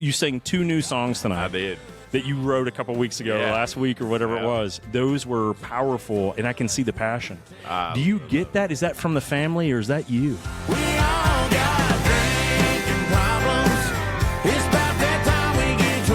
You sang 2 new songs tonight. I did. That you wrote a couple weeks ago, or last week, or whatever it was. Those were powerful, and I can see the passion. Do you get that? Is that from the family, or is that you? We all got drinking problems. It's about that time we get to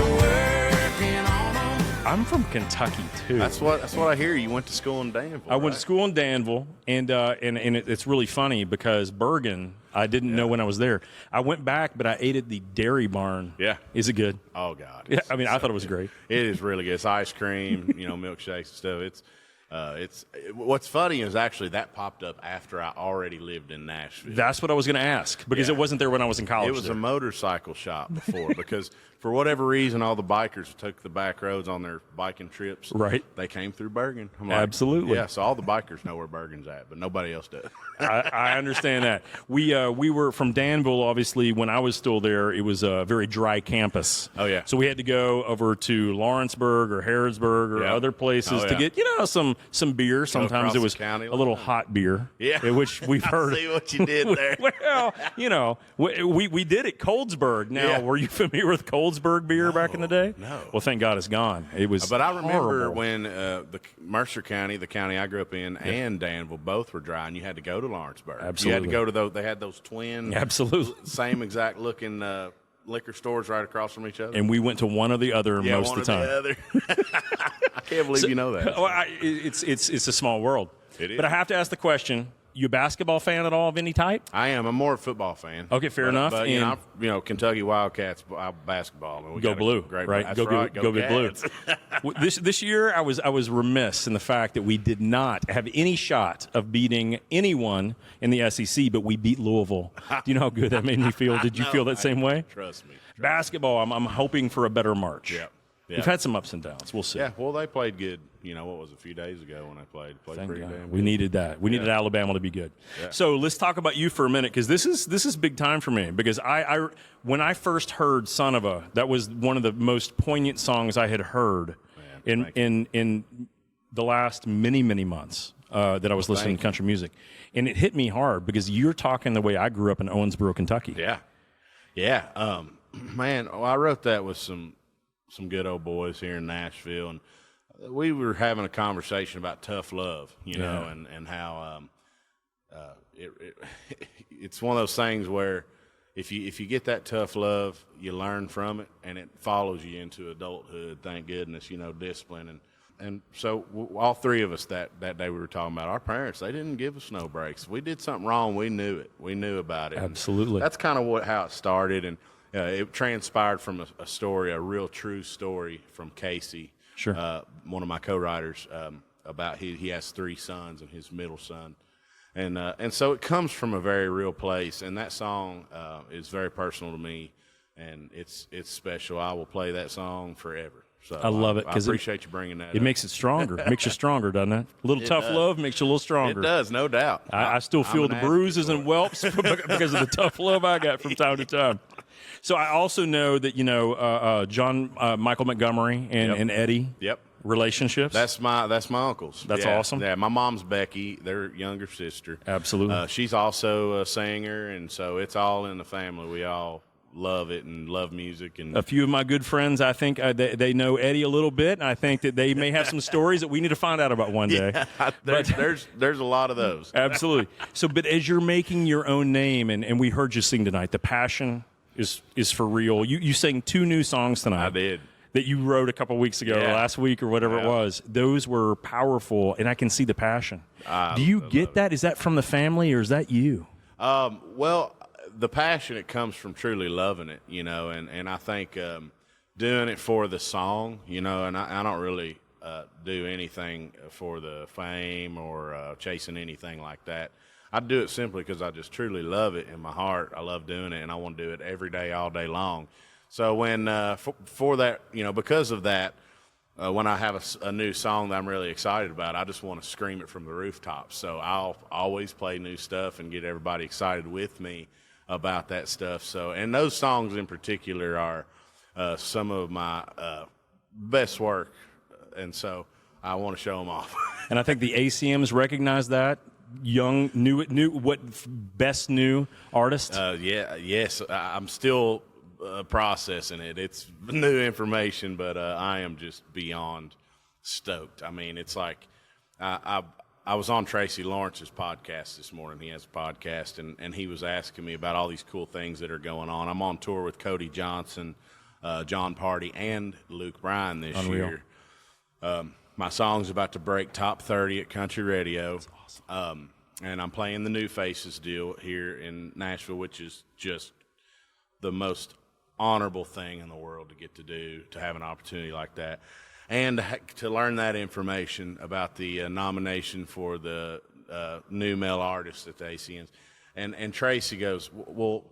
working on them. I'm from Kentucky too. That's what I hear. You went to school in Danville. I went to school in Danville, and it's really funny because Bergen, I didn't know when I was there. I went back, but I ate at the Dairy Barn. Yeah. Is it good? Oh God. Yeah. I mean, I thought it was great. It is really good. It's ice cream, milkshakes and stuff. What's funny is actually that popped up after I already lived in Nashville. That's what I was going to ask because it wasn't there when I was in college. It was a motorcycle shop before because for whatever reason, all the bikers took the back roads on their biking trips. Right. They came through Bergen. I'm like, absolutely. Yeah, so all the bikers know where Bergen's at, but nobody else does. I understand that. We were from Danville, obviously. When I was still there, it was a very dry campus. Oh, yeah. So we had to go over to Lawrenceburg or Harrodsburg or other places to get, some beer. Sometimes it was a little hot beer. Yeah. Which we've heard. I see what you did there. Well, we did it Coldsburg. Now, were you familiar with Coldsburg beer back in the day? No. Well, thank God it's gone. It was But I remember horrible. when the Mercer County, the county I grew up in, and Danville both were dry, and you had to go to Lawrenceburg. Absolutely. You had to go to those. They had those twin, same exact looking liquor stores right across from each other. And we went to one or the other most of the time. The other. I can't believe you know that. Well, it's a small world. It is. But I have to ask the question: you a basketball fan at all of any type? I am. I'm more a football fan. Okay, fair enough. But I'm, Kentucky Wildcats basketball. I mean, we go got blue, great, right? That's Go right. go big blue. This year, I was remiss in the fact that we did not have any shot of beating anyone in the SEC, but we beat Louisville. Do you know how good that made me feel? Did you feel that same way? Trust me. Basketball, I'm hoping for a better March. Yeah. We've had some ups and downs. We'll see. Yeah, well, they played good. What was it, a few days ago when I played Thank pretty God. damn good. We needed that. We needed Alabama to be good. Yeah. So let's talk about you for a minute because this is big time for me because I when I first heard Sonova, that was one of the most poignant songs I had heard in the last many months that I was listening to country music, and it hit me hard because you're talking the way I grew up in Owensboro, Kentucky. Yeah. Man, I wrote that with some good old boys here in Nashville, and we were having a conversation about tough love, know, and how it's one of those things where if you get that tough love, you learn from it, and it follows you into adulthood. Thank goodness, discipline and so all three of us that day we were talking about our parents. They didn't give us no breaks. We did something wrong. We knew it. We knew about it. Absolutely. And that's kind of how it started, and it transpired from a story, a real true story from Casey. Sure. One of my co-writers about he has 3 sons and his middle son, and so it comes from a very real place. And that song is very personal to me, and it's special. I will play that song forever. So I love it I appreciate you bringing that. It makes it stronger. It makes you stronger, doesn't it? A little tough love makes you a little stronger. It does, no doubt. I still feel the bruises and whelps because of the tough love I got from time to time. So I also know that John Michael Montgomery and Eddie. Yep. Relationships. That's my uncles. That's awesome. Yeah, my mom's Becky, their younger sister. Absolutely. She's also a singer, and so it's all in the family. We all love it and love music. And a few of my good friends, I think they know Eddie a little bit, and I think that they may have some stories that we need to find out about one day. Yeah, there's a lot of those. Absolutely. So, but as you're making your own name, and we heard you sing tonight, the passion is for real. You sang 2 new songs tonight. I did. That you wrote a couple weeks ago, or last week, or whatever it was. Those were powerful, and I can see the passion. Do you get that? Is that from the family, or is that you? Well, the passion, it comes from truly loving it, and I think doing it for the song, and I don't really do anything for the fame or chasing anything like that. I do it simply because I just truly love it in my heart. I love doing it, and I want to do it every day, all day long. So when for that, because of that, when I have a new song that I'm really excited about, I just want to scream it from the rooftops. So I'll always play new stuff and get everybody excited with me about that stuff. So, and those songs in particular are some of my best work, and so I want to show them off. And I think the ACMs recognize that. Young, new, what best new artist? Yes, I'm still processing it. It's new information, but I am just beyond stoked. I mean, it's like I was on Tracy Lawrence's podcast this morning. He has a podcast, and he was asking me about all these cool things that are going on. I'm on tour with Cody Johnson, John Party, and Luke Bryan this Unreal. year. My song's about to break top 30 at country radio. That's awesome. And I'm playing the New Faces deal here in Nashville, which is just the most honorable thing in the world to get to do, to have an opportunity like that. And to learn that information about the nomination for the new male artist at the ACNs. And Tracy goes, well,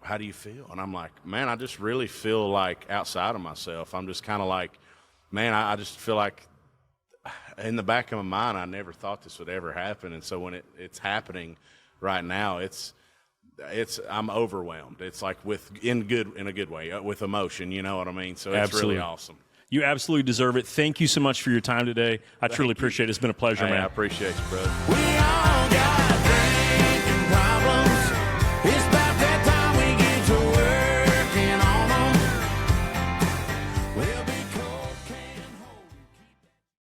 how do you feel? And I'm like, man, I just really feel like outside of myself. I'm just kind of like, man, I just feel like in the back of my mind, I never thought this would ever happen. And so when it's happening right now, I'm overwhelmed. It's like in a good way, with emotion, you know what I mean? So it's Absolutely. really awesome. You absolutely deserve it. Thank you so much for your time today. I truly appreciate it. It's been a pleasure, Hey, man. I appreciate you, brother. We all